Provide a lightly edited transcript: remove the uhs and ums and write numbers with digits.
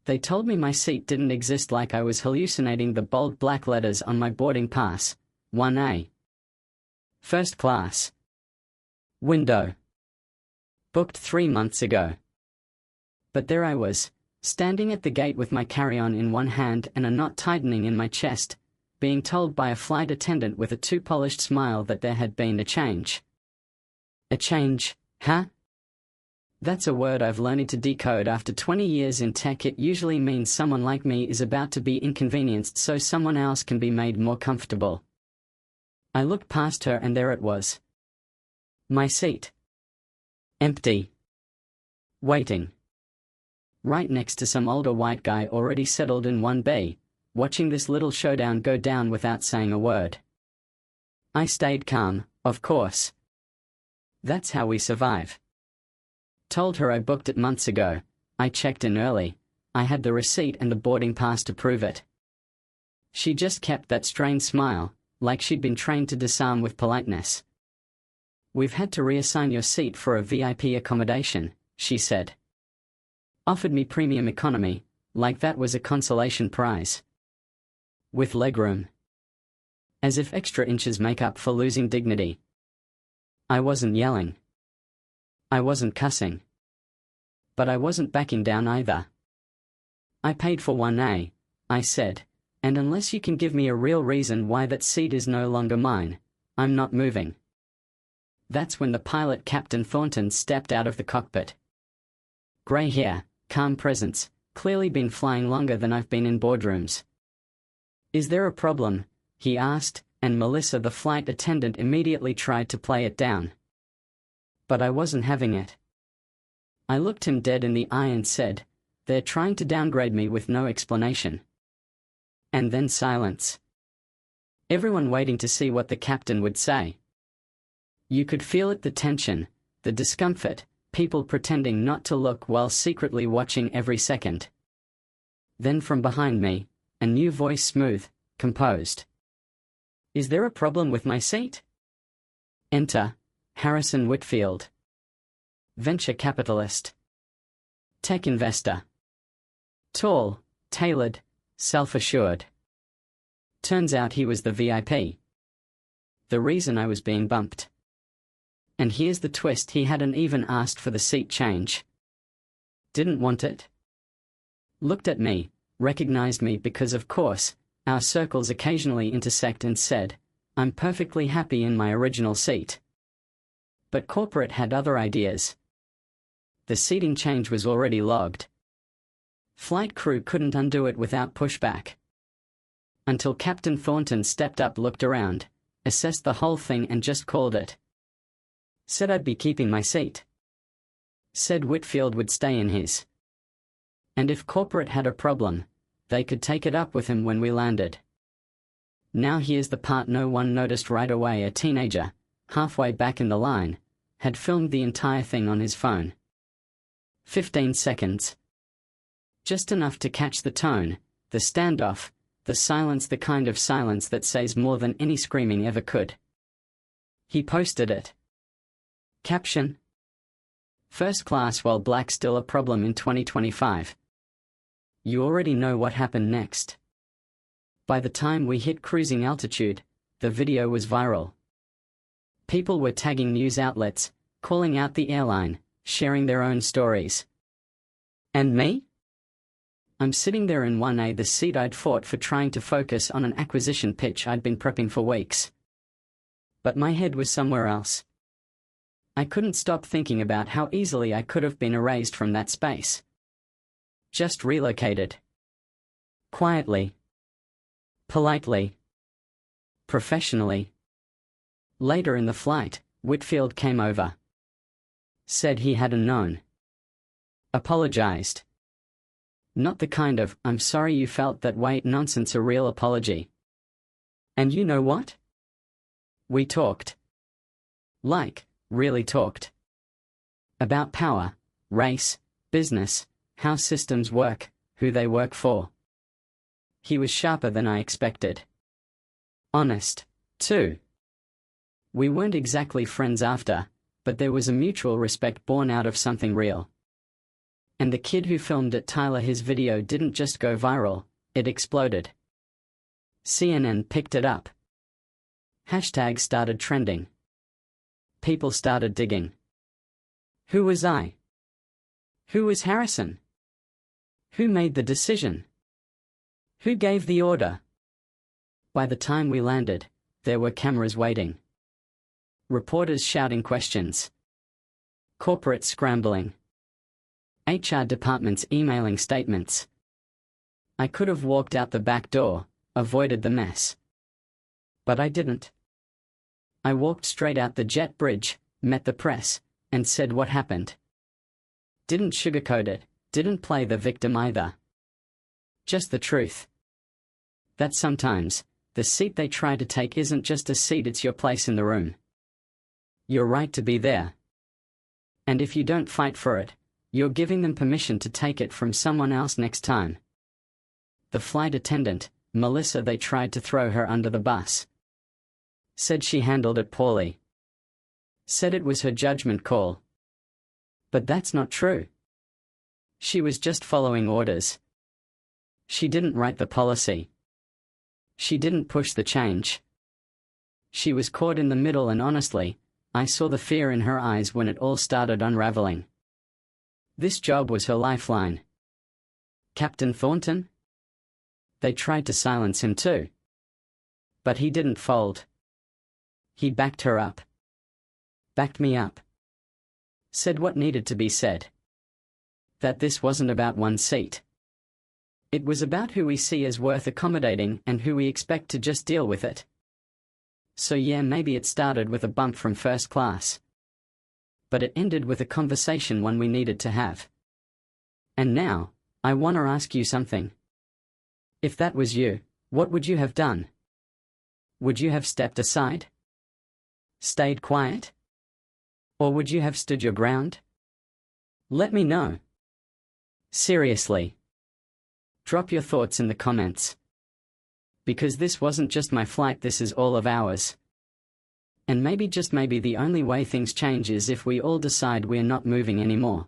They told me my seat didn't exist, like I was hallucinating the bold black letters on my boarding pass. 1A. First class. Window. Booked 3 months ago. But there I was, standing at the gate with my carry-on in one hand and a knot tightening in my chest, being told by a flight attendant with a too-polished smile that there had been a change. A change, huh? That's a word I've learned to decode after 20 years in tech. It usually means someone like me is about to be inconvenienced so someone else can be made more comfortable. I looked past her and there it was. My seat. Empty. Waiting. Right next to some older white guy already settled in 1B, watching this little showdown go down without saying a word. I stayed calm, of course. That's how we survive. Told her I booked it months ago, I checked in early, I had the receipt and the boarding pass to prove it. She just kept that strained smile, like she'd been trained to disarm with politeness. We've had to reassign your seat for a VIP accommodation, she said. Offered me premium economy, like that was a consolation prize. With legroom. As if extra inches make up for losing dignity. I wasn't yelling. I wasn't cussing. But I wasn't backing down either. I paid for 1A, I said, and unless you can give me a real reason why that seat is no longer mine, I'm not moving. That's when the pilot, Captain Thornton, stepped out of the cockpit. Grey hair, calm presence, clearly been flying longer than I've been in boardrooms. Is there a problem? He asked, and Melissa, the flight attendant, immediately tried to play it down. But I wasn't having it. I looked him dead in the eye and said, they're trying to downgrade me with no explanation. And then silence. Everyone waiting to see what the captain would say. You could feel it, the tension, the discomfort, people pretending not to look while secretly watching every second. Then from behind me, a new voice, smooth, composed. Is there a problem with my seat? Enter Harrison Whitfield. Venture capitalist. Tech investor. Tall, tailored, self-assured. Turns out he was the VIP. The reason I was being bumped. And here's the twist, he hadn't even asked for the seat change. Didn't want it. Looked at me, recognized me because of course, our circles occasionally intersect, and said, I'm perfectly happy in my original seat. But corporate had other ideas. The seating change was already logged. Flight crew couldn't undo it without pushback. Until Captain Thornton stepped up, looked around, assessed the whole thing and just called it. Said I'd be keeping my seat. Said Whitfield would stay in his. And if corporate had a problem, they could take it up with him when we landed. Now here's the part no one noticed right away. A teenager, halfway back in the line, had filmed the entire thing on his phone. 15 seconds. Just enough to catch the tone, the standoff, the silence, the kind of silence that says more than any screaming ever could. He posted it. Caption: First class while black still a problem in 2025. You already know what happened next. By the time we hit cruising altitude, the video was viral. People were tagging news outlets, calling out the airline, sharing their own stories. And me? I'm sitting there in 1A, the seat I'd fought for, trying to focus on an acquisition pitch I'd been prepping for weeks. But my head was somewhere else. I couldn't stop thinking about how easily I could have been erased from that space. Just relocated. Quietly. Politely. Professionally. Later in the flight, Whitfield came over. Said he hadn't known. Apologized. Not the kind of, I'm sorry you felt that way nonsense, a real apology. And you know what? We talked. Like, really talked. About power, race, business, how systems work, who they work for. He was sharper than I expected. Honest, too. We weren't exactly friends after, but there was a mutual respect born out of something real. And the kid who filmed it, Tyler, his video didn't just go viral, it exploded. CNN picked it up. Hashtags started trending. People started digging. Who was I? Who was Harrison? Who made the decision? Who gave the order? By the time we landed, there were cameras waiting. Reporters shouting questions. Corporates scrambling. HR departments emailing statements. I could have walked out the back door, avoided the mess. But I didn't. I walked straight out the jet bridge, met the press, and said what happened. Didn't sugarcoat it, didn't play the victim either. Just the truth. That sometimes, the seat they try to take isn't just a seat, it's your place in the room. Your right to be there. And if you don't fight for it, you're giving them permission to take it from someone else next time. The flight attendant, Melissa, they tried to throw her under the bus. Said she handled it poorly. Said it was her judgment call. But that's not true. She was just following orders. She didn't write the policy. She didn't push the change. She was caught in the middle, and honestly, I saw the fear in her eyes when it all started unraveling. This job was her lifeline. Captain Thornton? They tried to silence him too. But he didn't fold. He backed her up. Backed me up. Said what needed to be said. That this wasn't about one seat. It was about who we see as worth accommodating and who we expect to just deal with it. So yeah, maybe it started with a bump from first class. But it ended with a conversation, one we needed to have. And now, I want to ask you something. If that was you, what would you have done? Would you have stepped aside? Stayed quiet? Or would you have stood your ground? Let me know. Seriously. Drop your thoughts in the comments. Because this wasn't just my flight, this is all of ours. And maybe, just maybe, the only way things change is if we all decide we're not moving anymore.